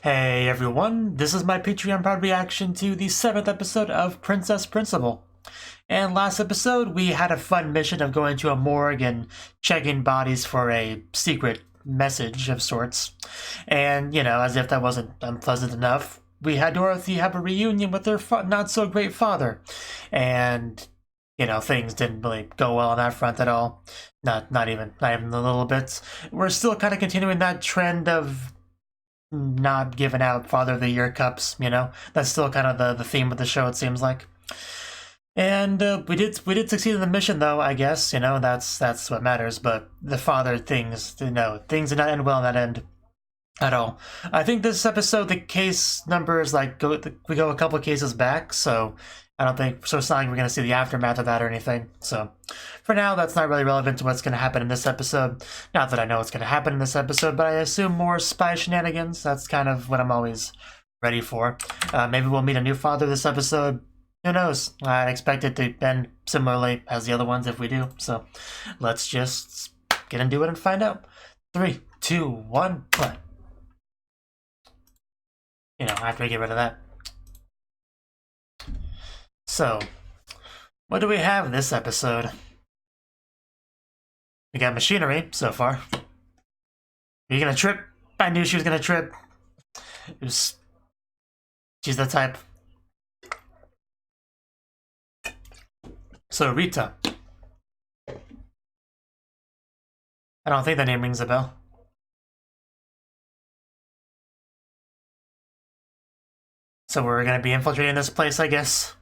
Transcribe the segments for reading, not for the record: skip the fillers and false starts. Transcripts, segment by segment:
Hey everyone, this is my Patreon proud reaction to the 7th episode of Princess Principal. And last episode, we had a fun mission of going to a morgue and checking bodies for a secret message of sorts. And, as if that wasn't unpleasant enough, we had Dorothy have a reunion with her not-so-great father. And, things didn't really go well on that front at all. Not even a little bit. We're still kind of continuing that trend of not giving out Father of the Year cups, That's still kind of the theme of the show, it seems like. And we did succeed in the mission, though, I guess, that's what matters, but the father things, things did not end well on that end at all. I think this episode, the case numbers, we go a couple of cases back, so I don't think, so it's not like we're going to see the aftermath of that or anything, so for now, that's not really relevant to what's going to happen in this episode. Not that I know what's going to happen in this episode, but I assume more spy shenanigans. That's kind of what I'm always ready for. Maybe we'll meet a new father this episode. Who knows? I'd expect it to end similarly as the other ones if we do. So let's just get into it and find out. 3, 2, 1, play. After we get rid of that. So, what do we have this episode? We got machinery so far. Are you gonna trip? I knew she was gonna trip. She's the type. So Rita. I don't think that name rings a bell. So we're gonna be infiltrating this place, I guess.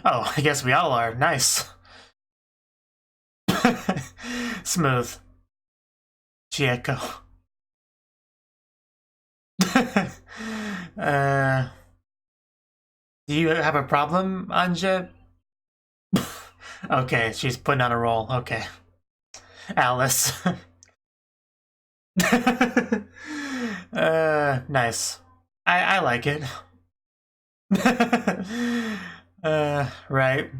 Oh, I guess we all are. Nice. Smooth. Chieko. Do you have a problem, Anja? Okay, she's putting on a roll. Okay. Alice. Nice. I like it. Right.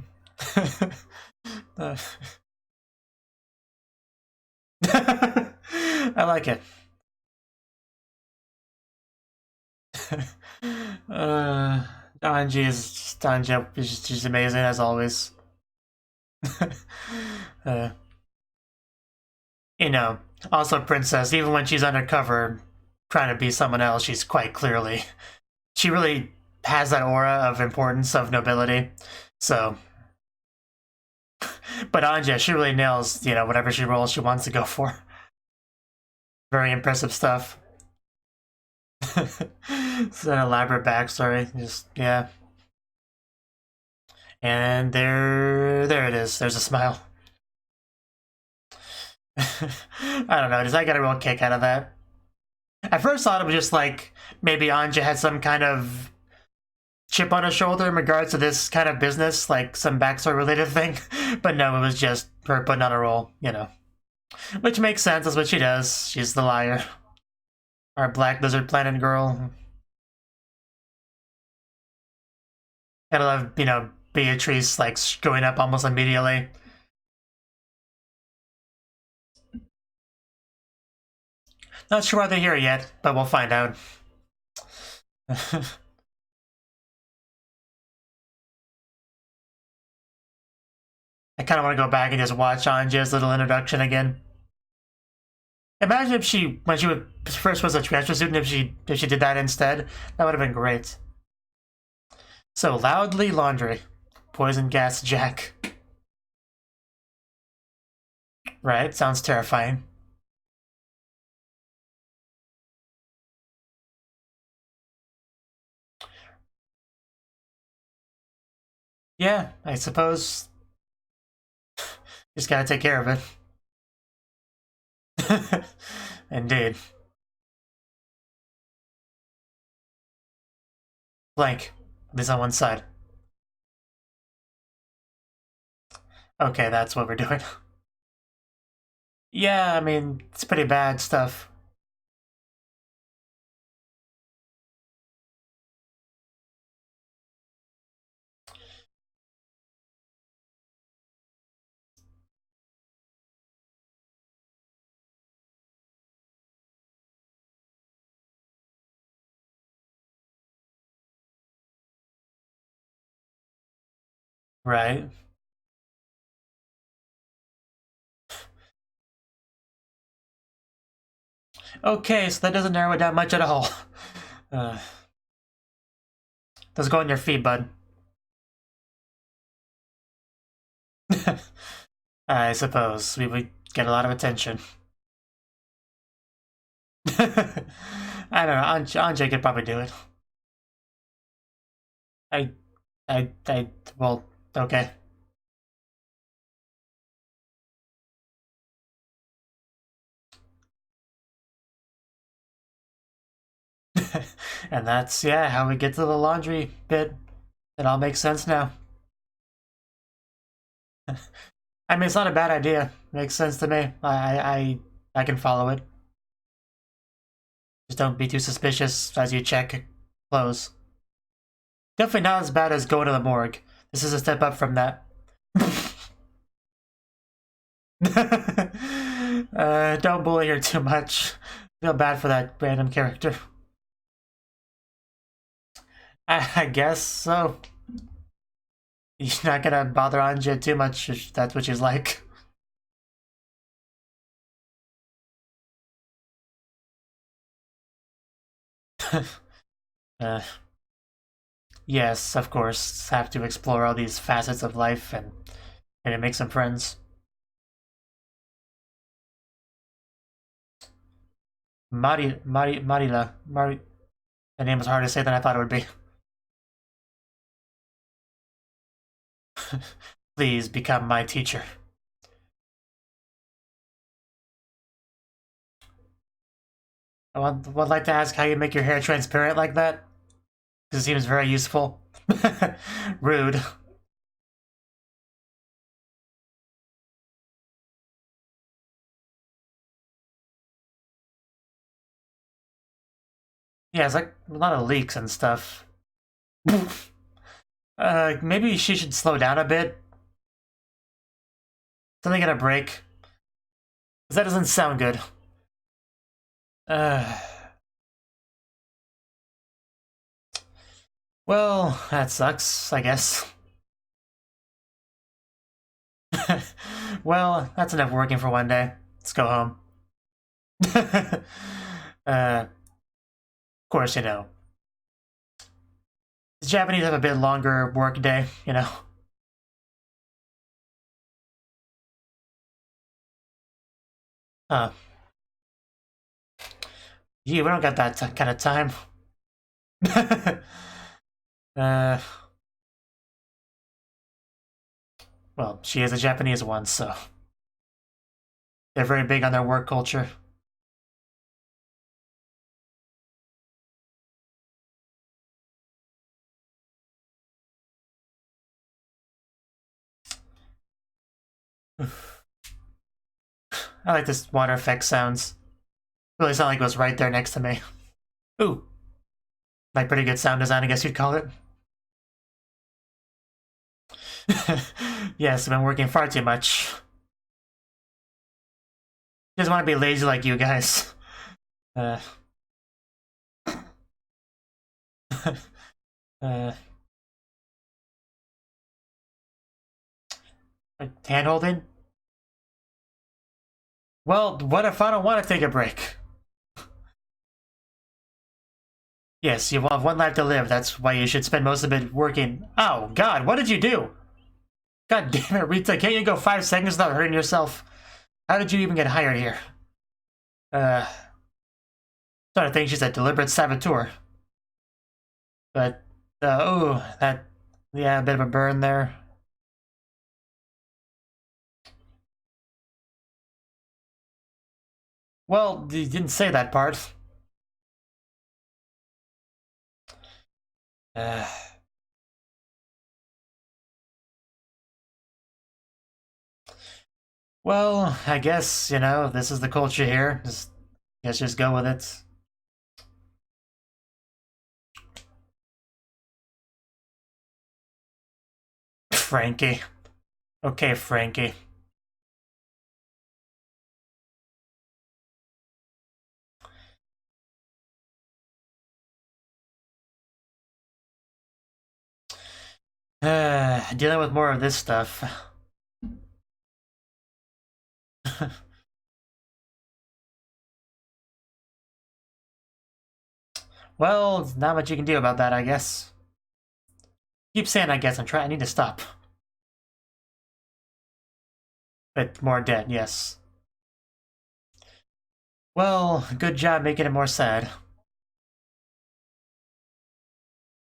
I like it. Anji is just Anja. She's amazing as always. Also Princess, even when she's undercover trying to be someone else, she's quite clearly, she really has that aura of importance, of nobility. So, but Anja, she really nails, whatever she rolls, she wants to go for. Very impressive stuff. It's an elaborate backstory, yeah. And there it is. There's a smile. I don't know, does I get a real kick out of that? At first I thought it was just like, maybe Anja had some kind of chip on her shoulder in regards to this kind of business, like some backstory related thing. But no, it was just her putting on a roll, Which makes sense, that's what she does. She's the liar. Our Black Lizard Planet girl. Gotta love, Beatrice, like, screwing up almost immediately. Not sure why they're here yet, but we'll find out. I kind of want to go back and just watch Anja's little introduction again. Imagine if when she first was a transfer student, if she did that instead, that would have been great. So, Loudly Laundry. Poison Gas Jack. Right, sounds terrifying. Yeah, I suppose. Just gotta take care of it. Indeed. Blank. This on one side. Okay, that's what we're doing. Yeah, I mean, it's pretty bad stuff. Right. Okay, so that doesn't narrow it down much at all. Let's go on your feet, bud. I suppose we would get a lot of attention. I don't know. Anjay could probably do it. Well, okay. And that's, yeah, how we get to the laundry bit. It all makes sense now. I mean, it's not a bad idea. Makes sense to me. I can follow it. Just don't be too suspicious as you check clothes. Definitely not as bad as going to the morgue. This is a step up from that. Don't bully her too much. Feel bad for that random character. I guess so. You're not gonna bother Anja too much if that's what she's like. uh, yes, of course. Have to explore all these facets of life and make some friends. Marila. The name was harder to say than I thought it would be. Please become my teacher. I would like to ask how you make your hair transparent like that. Because it seems very useful. Rude. Yeah, it's like a lot of leaks and stuff. Maybe she should slow down a bit. Something gonna break. Because that doesn't sound good. Uh, well, that sucks, I guess. Well, that's enough working for one day. Let's go home. Of course, you know. The Japanese have a bit longer work day, you know. Huh. Yeah, we don't got that kind of time. uh, well, she is a Japanese one, so they're very big on their work culture. I like this water effect sounds. Really sound like it was right there next to me. Ooh. Like pretty good sound design, I guess you'd call it. Yes, I've been working far too much. Just want to be lazy like you guys. Uh, uh, hand holding? Well, what if I don't want to take a break? Yes, you have one life to live. That's why you should spend most of it working. Oh, God, what did you do? God damn it, Rita, can't you go 5 seconds without hurting yourself? How did you even get hired here? Starting to think she's a deliberate saboteur. But, oh, that, yeah, a bit of a burn there. Well, you didn't say that part. Uh, well, I guess, you know, this is the culture here. Just go with it. Frankie. Okay, Frankie. Dealing with more of this stuff. Well, not much you can do about that, I guess. Keep saying I guess, I need to stop. But more dead, yes. Well, good job making it more sad.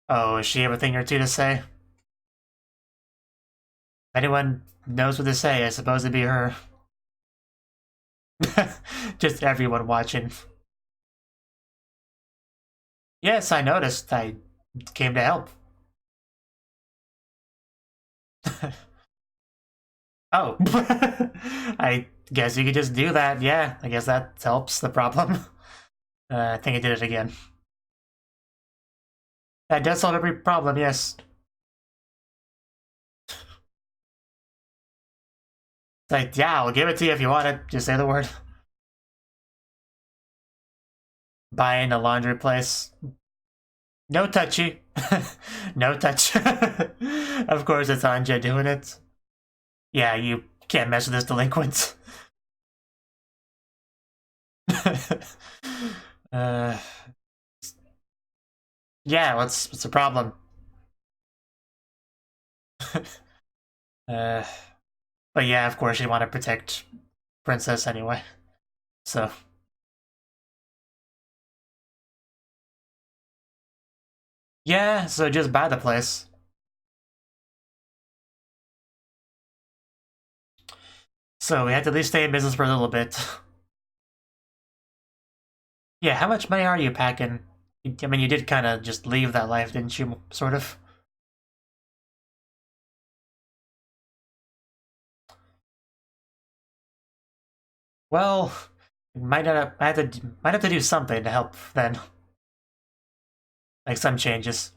Oh, is she have a thing or two to say? If anyone knows what to say, I suppose it'd be her. Just everyone watching. Yes, I noticed. I came to help. Oh. I guess you could just do that. Yeah, I guess that helps the problem. I think I did it again. That does solve every problem, yes. Like, yeah, I'll give it to you if you want it. Just say the word. Buying a laundry place. No touchy. No touch. Of course it's Anja doing it. Yeah, you can't mess with this delinquent. Yeah, what's the problem? But yeah, of course you want to protect Princess anyway. So. Yeah, so just buy the place. So we have to at least stay in business for a little bit. Yeah, how much money are you packing? I mean, you did kind of just leave that life, didn't you? Sort of. Well, might have to do something to help then. Like some changes.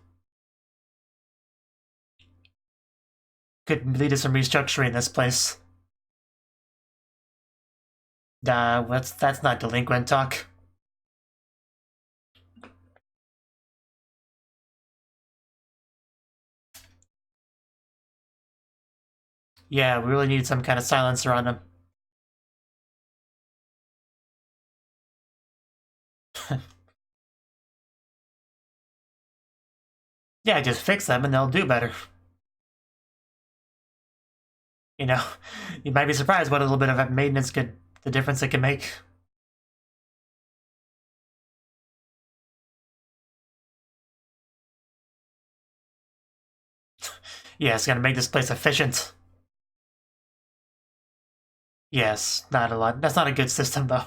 Could lead to some restructuring this place. That's not delinquent talk. Yeah, we really need some kind of silencer on him. Yeah, just fix them and they'll do better. You know, you might be surprised what a little bit of maintenance the difference it can make. Yeah, it's gonna make this place efficient. Yes, not a lot. That's not a good system, though.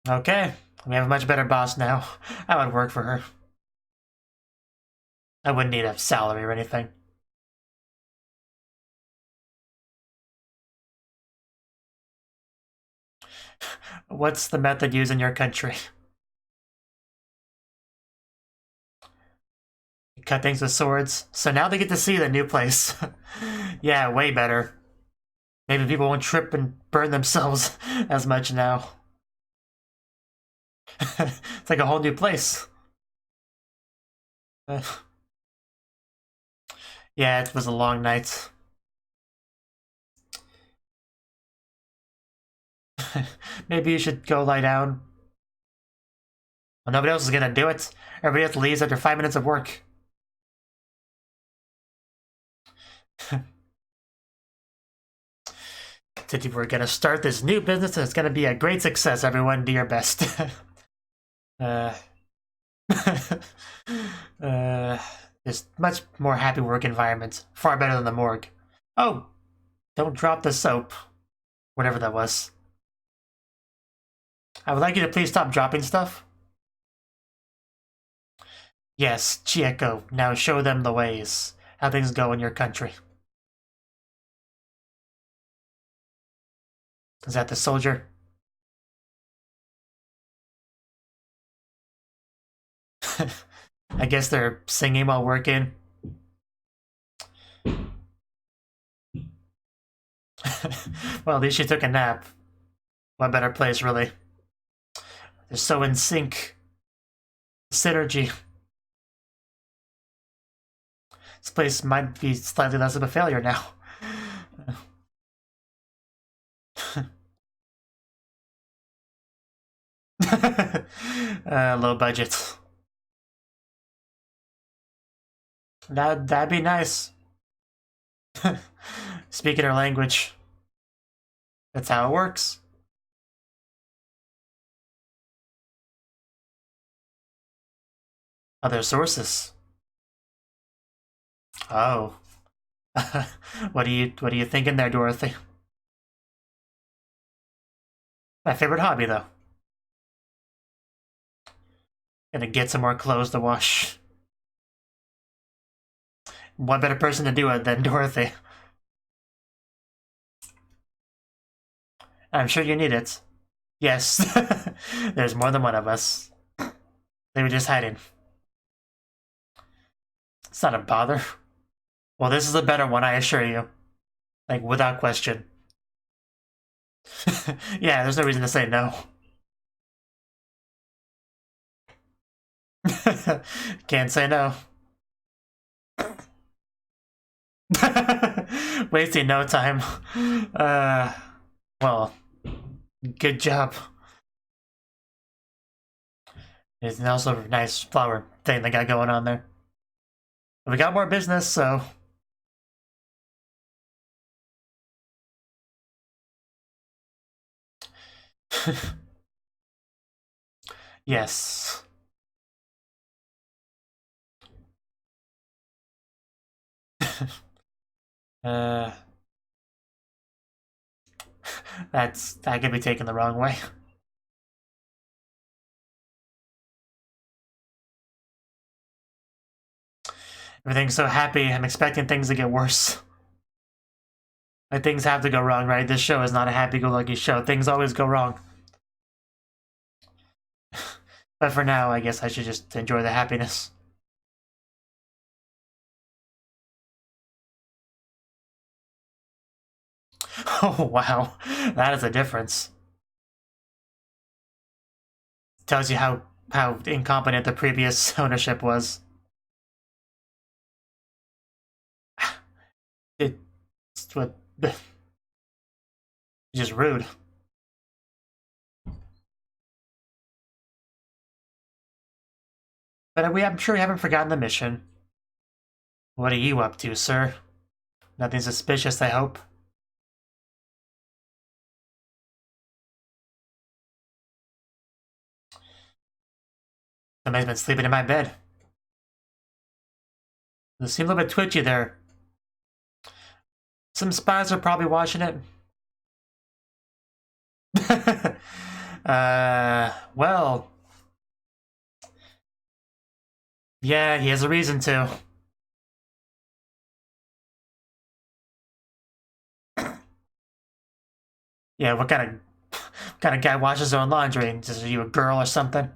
Okay, we have a much better boss now. I would work for her. I wouldn't need a salary or anything. What's the method used in your country? Cut things with swords. So now they get to see the new place. Yeah, way better. Maybe people won't trip and burn themselves as much now. It's like a whole new place. Yeah, it was a long night. Maybe you should go lie down. Well, nobody else is gonna do it. Everybody else leaves after 5 minutes of work. Today we're gonna start this new business and it's gonna be a great success, everyone. Do your best. There's much more happy work environment. Far better than the morgue. Oh! Don't drop the soap. Whatever that was. I would like you to please stop dropping stuff. Yes, Chieko. Now show them the ways. How things go in your country. Is that the soldier? I guess they're singing while working. Well, at least she took a nap. What better place, really? They're so in sync. synergy. This place might be slightly less of a failure now. Low budget. That'd be nice. Speaking our language. That's how it works. Other sources. Oh. What are you thinking there, Dorothy? My favorite hobby, though. Gonna get some more clothes to wash. What better person to do it than Dorothy? I'm sure you need it. Yes. There's more than one of us. They were just hiding. It's not a bother. Well, this is a better one, I assure you. Like, without question. Yeah, there's no reason to say no. Can't say no. Wasting no time. Well, good job. There's also a nice flower thing they got going on there. We got more business, so... Yes. That could be taken the wrong way. Everything's so happy, I'm expecting things to get worse. Like, things have to go wrong, right? This show is not a happy-go-lucky show. Things always go wrong. But for now, I guess I should just enjoy the happiness. Oh, wow. That is a difference. Tells you how incompetent the previous ownership was. It's what... just rude. But I'm sure you haven't forgotten the mission. What are you up to, sir? Nothing suspicious, I hope. Somebody's been sleeping in my bed. You seem a little bit twitchy there. Some spies are probably watching it. Well... Yeah, he has a reason to. Yeah, what kind of guy washes his own laundry? Is you a girl or something?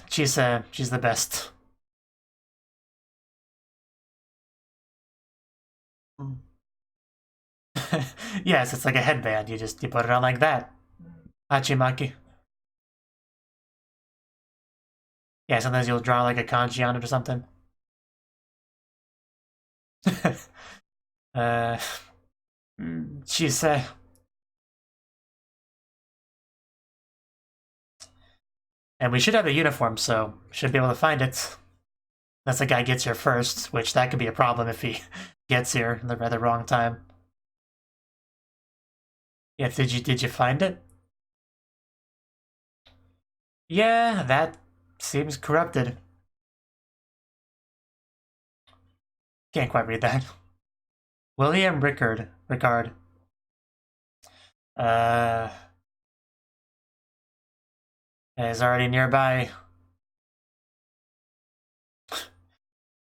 She's the best. Yes, it's like a headband. You put it on like that. Hachimaki. Yeah, sometimes you'll draw like a kanji on it or something. She said. And we should have a uniform, so should be able to find it. Unless the guy gets here first, which that could be a problem if he gets here at the wrong time. Yeah, did you find it? Yeah, that seems corrupted. Can't quite read that. William Rickard. Is already nearby.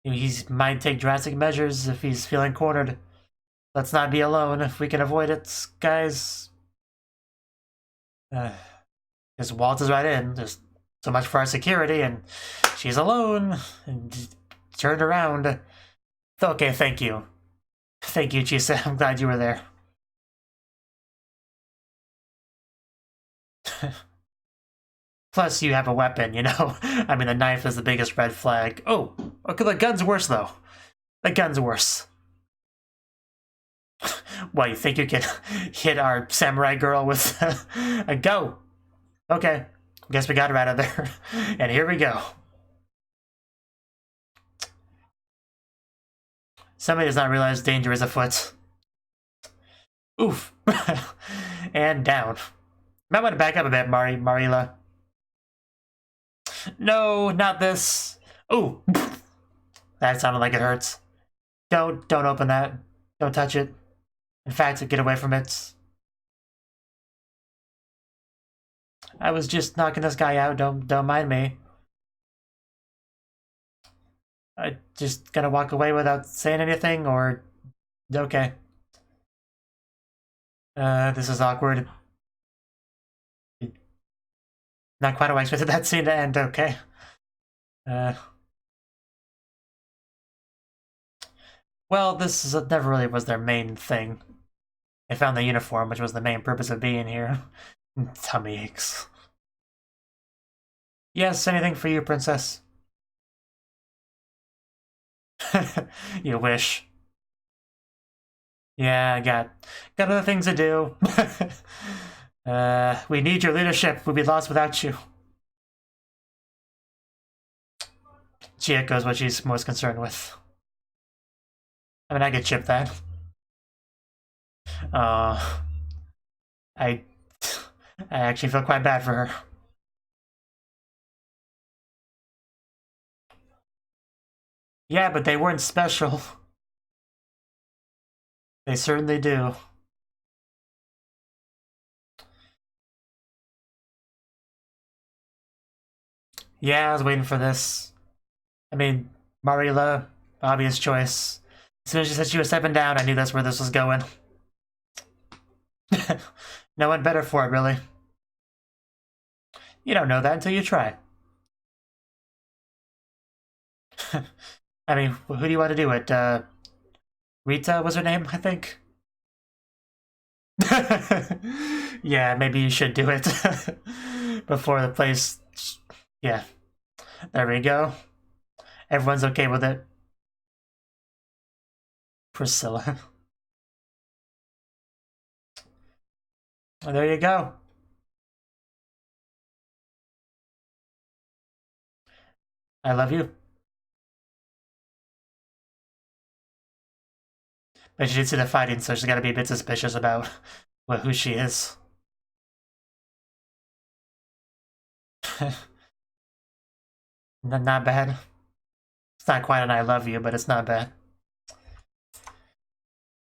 He might take drastic measures if he's feeling cornered. Let's not be alone if we can avoid it, guys. Just waltzes right in. Just So much for our security, and she's alone, and turned around. Okay, thank you. Thank you, Chisa. I'm glad you were there. Plus, you have a weapon, you know? I mean, the knife is the biggest red flag. Oh, okay, the gun's worse, though. The gun's worse. What, you think you can hit our samurai girl with a go? Okay, guess we got her out of there. And here we go. Somebody does not realize danger is afoot. Oof. And down. Might want to back up a bit, Marila. No, not this. Ooh. That sounded like it hurts. Don't open that. Don't touch it. In fact, get away from it. I was just knocking this guy out. Don't mind me. I just gotta walk away without saying anything, or okay. This is awkward. Not quite how I expected that scene to end. Okay. Well, this is never really was their main thing. They found the uniform, which was the main purpose of being here. Tummy aches. Yes, anything for you, princess? You wish. Yeah, I got other things to do. We need your leadership. We'd be lost without you. Chiyoko's what she's most concerned with. I mean, I could chip that. I actually feel quite bad for her. Yeah, but they weren't special. They certainly do. Yeah, I was waiting for this. I mean, Marila, obvious choice. As soon as she said she was stepping down, I knew that's where this was going. No one better for it, really. You don't know that until you try. I mean, who do you want to do it? Rita was her name, I think? Yeah, maybe you should do it. Before the place... Yeah. There we go. Everyone's okay with it. Priscilla. Well, there you go. I love you. But she did see the fighting, so she's got to be a bit suspicious about who she is. Not bad. It's not quite an I love you, but it's not bad.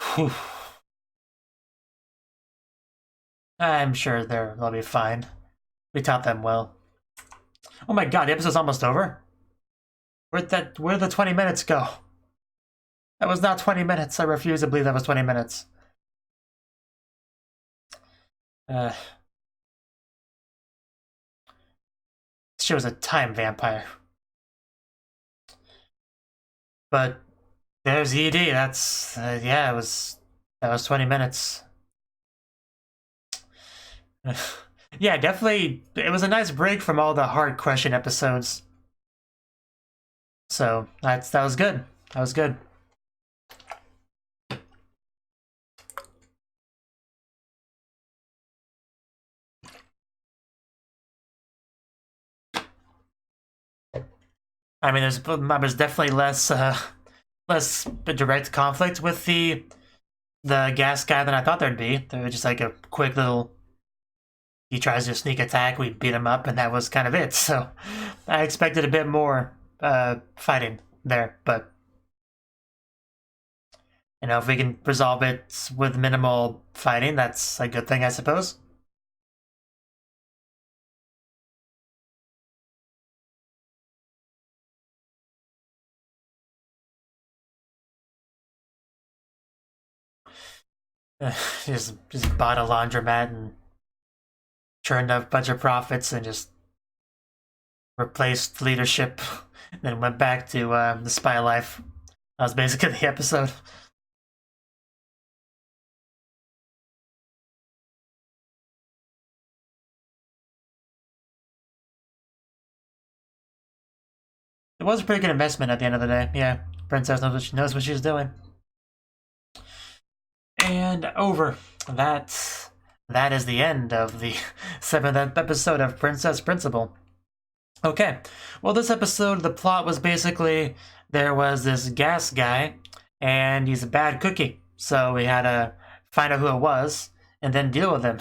Whew. I'm sure they'll be fine. We taught them well. Oh my god, the episode's almost over? Where'd the 20 minutes go? That was not 20 minutes. I refuse to believe that was 20 minutes. She was a time vampire. But there's ED. That's yeah. That was 20 minutes. Yeah, definitely. It was a nice break from all the heart crushing episodes. So that was good. That was good. I mean, there's definitely less direct conflict with the gas guy than I thought there'd be. There was just like a quick little. He tries to sneak attack, we beat him up, and that was kind of it. So I expected a bit more fighting there, but you know, if we can resolve it with minimal fighting, that's a good thing, I suppose. Just bought a laundromat and churned up a bunch of profits and just replaced leadership, and then went back to the spy life. That was basically the episode. It was a pretty good investment at the end of the day. Yeah, Princess knows what she's doing. And over. That is the end of the 7th episode of Princess Principal. Okay, well, this episode, the plot was basically there was this gas guy, and he's a bad cookie. So we had to find out who it was and then deal with him.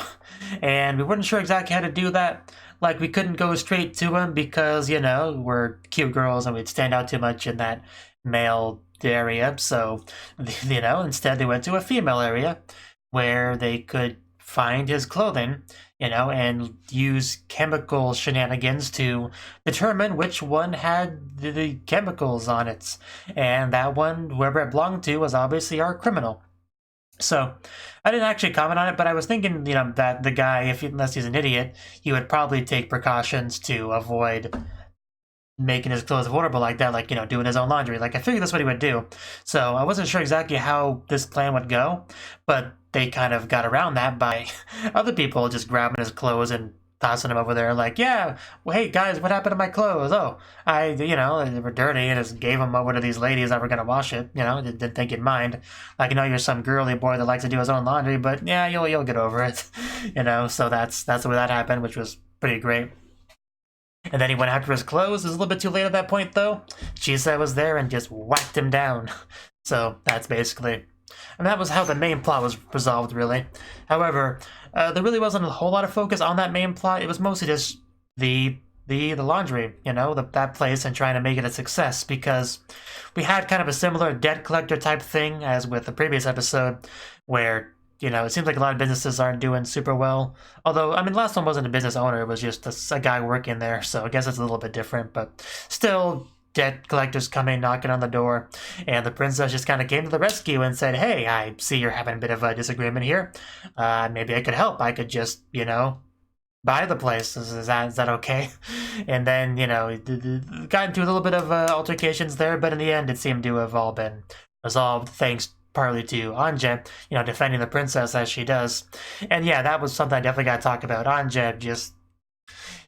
And we weren't sure exactly how to do that. Like, we couldn't go straight to him because, you know, we're cute girls and we'd stand out too much in that male area. So, you know, instead they went to a female area where they could find his clothing, you know, and use chemical shenanigans to determine which one had the chemicals on it. And that one, whoever it belonged to, was obviously our criminal. So, I didn't actually comment on it, but I was thinking, you know, that the guy, unless he's an idiot, he would probably take precautions to avoid making his clothes vulnerable like that, like, you know, doing his own laundry. Like, I figured that's what he would do. So, I wasn't sure exactly how this plan would go, but they kind of got around that by other people just grabbing his clothes and tossing them over there, like, yeah, well, hey guys, what happened to my clothes? Oh, you know, they were dirty, and just gave them over to these ladies that were gonna wash it. You know, didn't think you'd mind. Like, you know, you're some girly boy that likes to do his own laundry, but yeah, you'll get over it. You know, so that's the way that happened, which was pretty great. And then he went after his clothes. It was a little bit too late at that point, though. Chisa was there and just whacked him down. So that's basically, and that was how the main plot was resolved, really. However, there really wasn't a whole lot of focus on that main plot. It was mostly just the laundry, you know, that place, and trying to make it a success, because we had kind of a similar debt collector type thing as with the previous episode, where, you know, it seems like a lot of businesses aren't doing super well. Although, I mean, last one wasn't a business owner, it was just a guy working there, so I guess it's a little bit different, but still, debt collectors coming, knocking on the door, and the princess just kind of came to the rescue and said, hey, I see you're having a bit of a disagreement here. Maybe I could help. I could just, you know, buy the place. Is that okay? And then, you know, got into a little bit of altercations there, but in the end, it seemed to have all been resolved, thanks partly to Anja, you know, defending the princess as she does. And yeah, that was something I definitely got to talk about. Anja,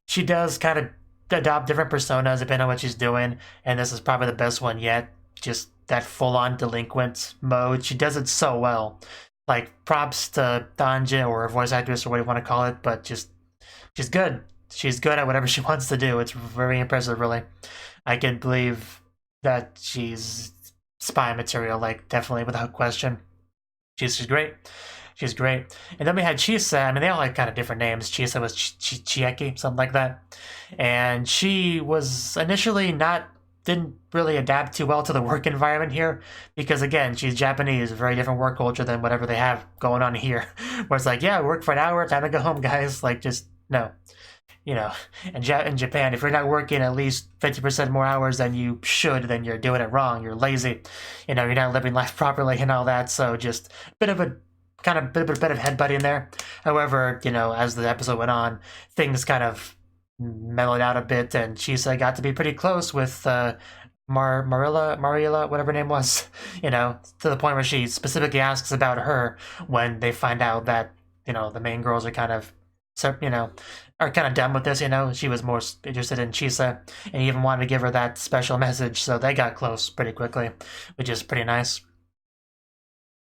she does kind of adopt different personas depending on what she's doing, and this is probably the best one yet. Just that full-on delinquent mode. She does it so well. Like, props to Anja, or her voice actress, or what you want to call it, but just, she's good. She's good at whatever she wants to do. It's very impressive, really. I can believe that she's spy material, like, definitely, without question. She's great. She's great. And then we had Chisa. I mean, they all had kind of different names. Chisa was Chieki, something like that. And she was initially didn't really adapt too well to the work environment here, because, again, she's Japanese, a very different work culture than whatever they have going on here, where it's like, yeah, work for an hour, time to go home, guys. Like, just, no. You know, in Japan, if you're not working at least 50% more hours than you should, then you're doing it wrong. You're lazy. You know, you're not living life properly and all that. So just a bit of a bit of headbutting there. However, you know, as the episode went on, things kind of mellowed out a bit, and Chisa got to be pretty close with Marilla, whatever her name was, you know, to the point where she specifically asks about her when they find out that, you know, the main girls are kind of, you know, are kind of done with this, you know. She was more interested in Chisa, and even wanted to give her that special message, so they got close pretty quickly, which is pretty nice.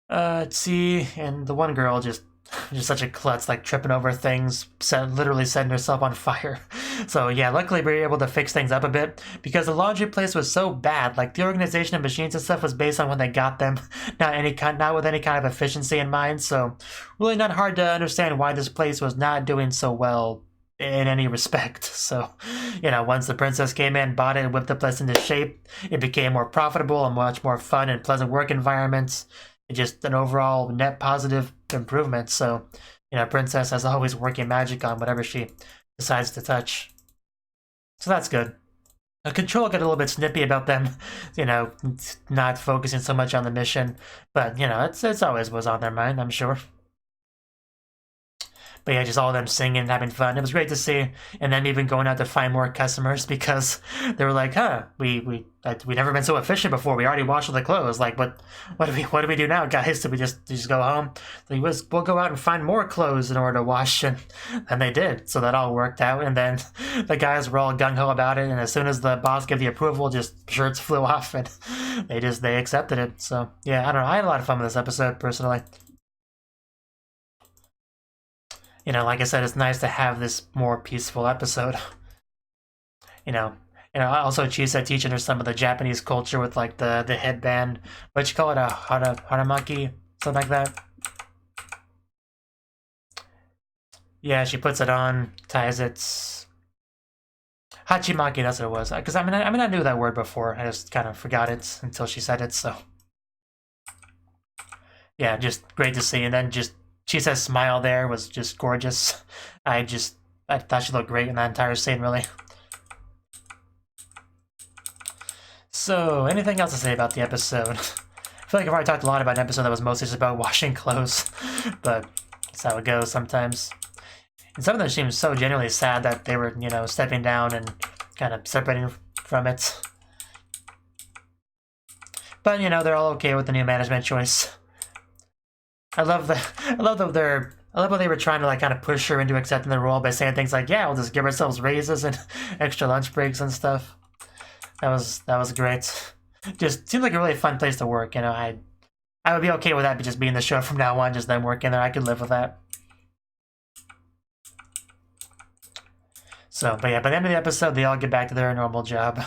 Let's see, and the one girl just such a klutz, like tripping over things, literally setting herself on fire. So yeah, luckily we were able to fix things up a bit, because the laundry place was so bad. Like, the organization of machines and stuff was based on when they got them, not with any kind of efficiency in mind. So really not hard to understand why this place was not doing so well in any respect. So, you know, once the princess came in, bought it, and whipped the place into shape, it became more profitable and much more fun and pleasant work environments. Just an overall net positive improvement. So, you know, princess has always working magic on whatever she decides to touch. So that's good. Control got a little bit snippy about them, you know, not focusing so much on the mission, but, you know, it's always was on their mind, I'm sure. But yeah, just all of them singing and having fun. It was great to see. And then even going out to find more customers because they were like, huh, we've never been so efficient before. We already washed all the clothes. Like, what do we do now, guys? Do we just go home? We'll go out and find more clothes in order to wash, and they did. So that all worked out. And then the guys were all gung-ho about it. And as soon as the boss gave the approval, just shirts flew off and they accepted it. So yeah, I don't know. I had a lot of fun with this episode personally. You know, like I said, it's nice to have this more peaceful episode. You know, also Chisa teaching her some of the Japanese culture with like the headband. What you call it, a haramaki, something like that. Yeah, she puts it on, ties it. Hachimaki, that's what it was. Because I knew that word before. I just kind of forgot it until she said it. So yeah, just great to see. And then just Chisa's smile there was just gorgeous. I thought she looked great in that entire scene, really. So, anything else to say about the episode? I feel like I've already talked a lot about an episode that was mostly just about washing clothes, but that's how it goes sometimes. And some of them seemed so genuinely sad that they were, you know, stepping down and kind of separating from it. But, you know, they're all okay with the new management choice. I love that they were trying to like kind of push her into accepting the role by saying things like, "Yeah, we'll just give ourselves raises and extra lunch breaks and stuff." That was great. Just seemed like a really fun place to work. You know, I would be okay with that just being the show from now on, just them working there. I could live with that. So, but yeah, by the end of the episode, they all get back to their normal job.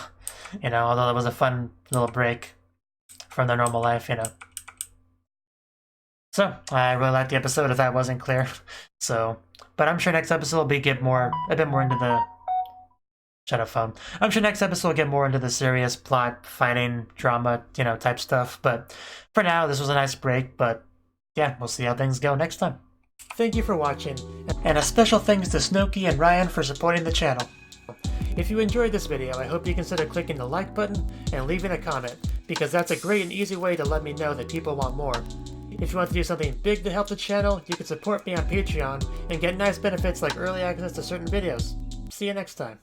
You know, although it was a fun little break from their normal life. You know. So, I really liked the episode if that wasn't clear. So, but I'm sure next episode will be a bit more into the... Shut up, phone. I'm sure next episode will get more into the serious plot, fighting, drama, you know, type stuff. But for now, this was a nice break. But yeah, we'll see how things go next time. Thank you for watching. And a special thanks to Cnouki and Ryan for supporting the channel. If you enjoyed this video, I hope you consider clicking the like button and leaving a comment, because that's a great and easy way to let me know that people want more. If you want to do something big to help the channel, you can support me on Patreon and get nice benefits like early access to certain videos. See you next time.